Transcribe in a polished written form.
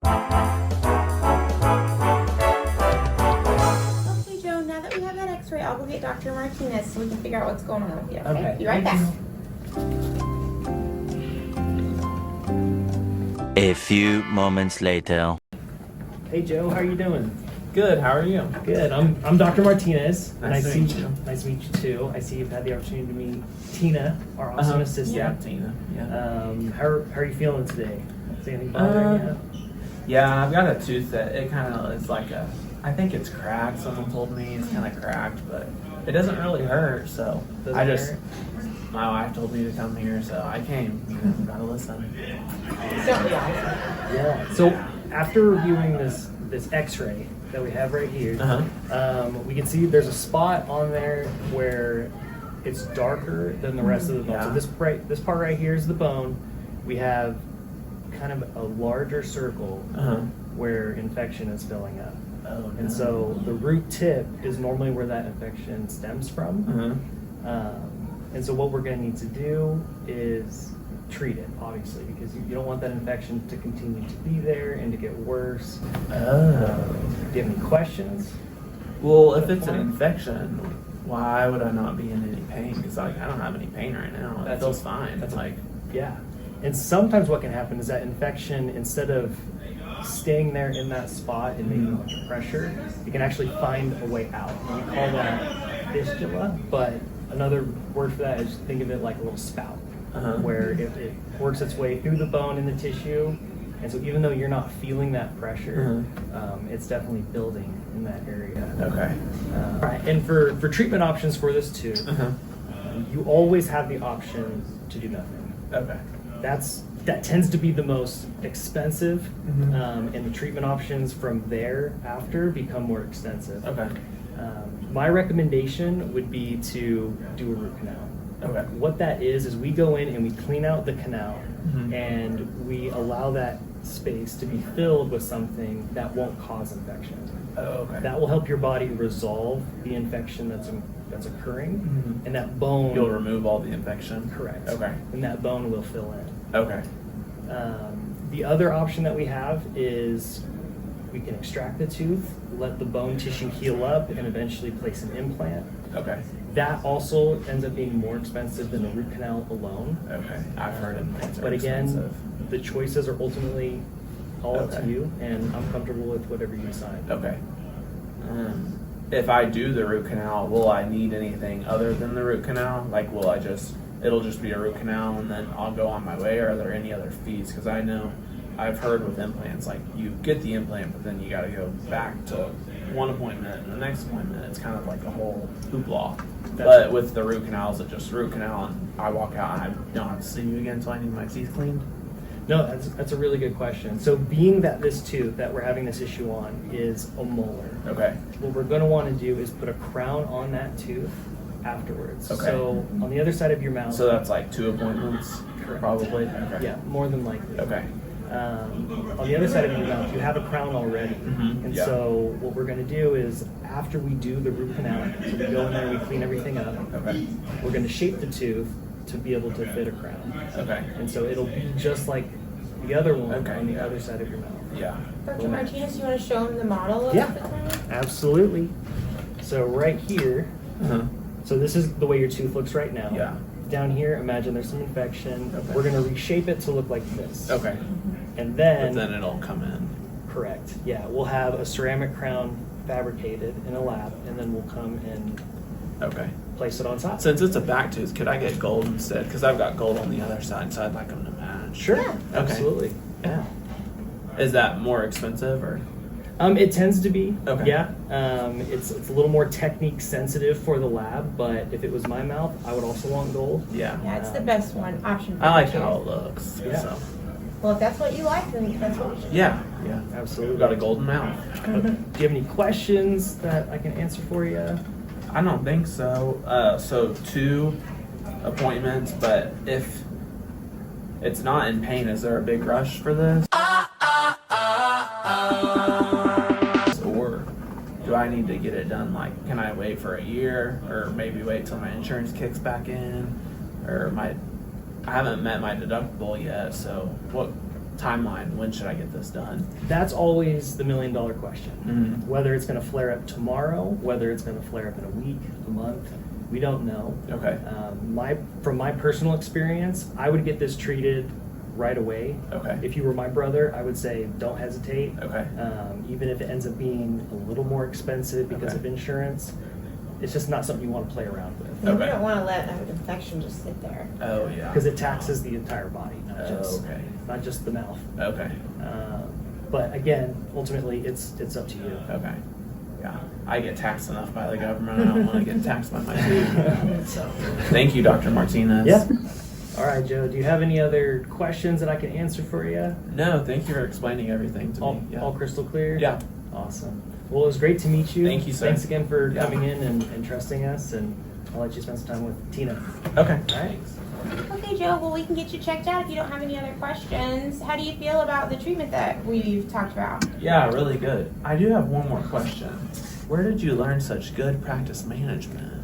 Okay, Joe, now that we have that x-ray, I'll go get Dr. Martinez so we can figure out what's going on with you. Okay. Be right back. A few moments later. Hey Joe, how are you doing? Good. How are you? Good. I'm Dr. Martinez. Nice to meet you. Nice to meet you too. I see you've had the opportunity to meet Tina, our awesome assistant. Yeah, Tina. Yeah. How are you feeling today? Is anything bothering you? Yeah, I've got a tooth that it kind of is like I think it's cracked. Someone told me it's kind of cracked, but it doesn't really hurt. So my wife told me to come here, so I came. You know, gotta listen. Yeah. So after reviewing this X-ray that we have right here, we can see there's a spot on there where it's darker than the rest of the bone. Yeah. So this part right here is the bone. We have kind of a larger circle where infection is filling up. Oh, no. And so the root tip is normally where that infection stems from. And so what we're going to need to do is treat it, obviously, because you don't want that infection to continue to be there and to get worse. Do you have any questions? Well, if it's an infection, why would I not be in any pain? Because I don't have any pain right now. It feels fine. Yeah. And sometimes what can happen is that infection, instead of staying there in that spot and making much pressure, you can actually find a way out. And we call that fistula, but another word for that is think of it like a little spout, where it works its way through the bone and the tissue. And so even though you're not feeling that pressure, it's definitely building in that area. Okay. All right. And for treatment options for this tooth, you always have the option to do nothing. Okay. That tends to be the most expensive, and the treatment options from there after become more extensive. Okay. My recommendation would be to do a root canal. Okay. What that is we go in and we clean out the canal, and we allow that space to be filled with something that won't cause infection. Oh, okay. That will help your body resolve the infection that's occurring, and that bone. You'll remove all the infection. Correct. Okay. And that bone will fill in. Okay. The other option that we have is we can extract the tooth, let the bone tissue heal up, and eventually place an implant. Okay. That also ends up being more expensive than the root canal alone. Okay. I've heard implants are But again, expensive. the choices are ultimately all up to Okay. you, and I'm comfortable with whatever you decide. Okay. If I do the root canal, will I need anything other than the root canal? Like, it'll just be a root canal and then I'll go on my way, or are there any other fees? Because I know I've heard with implants, like, you get the implant, but then you got to go back to one appointment and the next appointment. It's kind of like a whole hoopla. But with the root canals, it's just root canal and I walk out and I don't have to see you again until I need my teeth cleaned. No, that's a really good question. So being that this tooth that we're having this issue on is a molar, Okay. what we're going to want to do is put a crown on that tooth afterwards. Okay. So on the other side of your mouth. So that's like 2 appointments? Correct. Probably? Okay. Yeah, more than likely. Okay. On the other side of your mouth, you have a crown already. And yeah. so what we're going to do is after we do the root canal, so we go in there and we clean everything up, Okay. we're going to shape the tooth to be able to fit a crown. Okay. And so it'll be just like the other one Okay, on the yeah. other side of your mouth. Yeah. Dr. Martinez, you want to show him the model of Yeah. the crown? Absolutely. So right here, so this is the way your tooth looks right now. Yeah. Down here, imagine there's some infection. Okay. We're going to reshape it to look like this. Okay. And But then, then it'll come in. correct. Yeah, we'll have a ceramic crown fabricated in a lab, and then we'll come and Okay. place it on top. Since it's a back tooth, could I get gold instead? Because I've got gold on the other side, so I'd like them to match. Sure. Yeah. Absolutely. Yeah. Is that more expensive or? It tends to be. Okay. Yeah. It's a little more technique sensitive for the lab, but if it was my mouth, I would also want gold. Yeah. Yeah, it's the best option. For I like you. how it looks. Yeah. So. Well, if that's what you like, then that's what we should. Yeah. Yeah. Absolutely. We've got a golden mouth. Do you have any questions that I can answer for you? I don't think so. So 2 appointments, but if it's not in pain, is there a big rush for this? Or do I need to get it done? Like, can I wait for a year, or maybe wait till my insurance kicks back in, or I haven't met my deductible yet. So timeline? When should I get this done? That's always the $1 million question. Mm-hmm. Whether it's going to flare up tomorrow, whether it's going to flare up in a week, a month, we don't know. Okay. From my personal experience, I would get this treated right away. Okay. If you were my brother, I would say don't hesitate. Okay. Even if it ends up being a little more expensive because Okay. of insurance, it's just not something you want to play around with. And we Okay. don't want to let an infection just sit there. Oh yeah. Because it taxes the entire body, Okay. not just the mouth. Okay. But again, ultimately, it's up to you. Okay. Yeah. I get taxed enough by the government. I don't want to get taxed by my tooth. So, thank you, Dr. Martinez. Yeah. All right, Joe. Do you have any other questions that I can answer for you? No, thank you for explaining everything to me. Yeah. All crystal clear? Yeah. Awesome. Well, it was great to meet you. Thank you, sir. Thanks again for Yeah. coming in and trusting us, and I'll let you spend some time with Tina. Okay. All right? Okay, Joe, well, we can get you checked out if you don't have any other questions. How do you feel about the treatment that we've talked about? Yeah, really good. I do have one more question. Where did you learn such good practice management?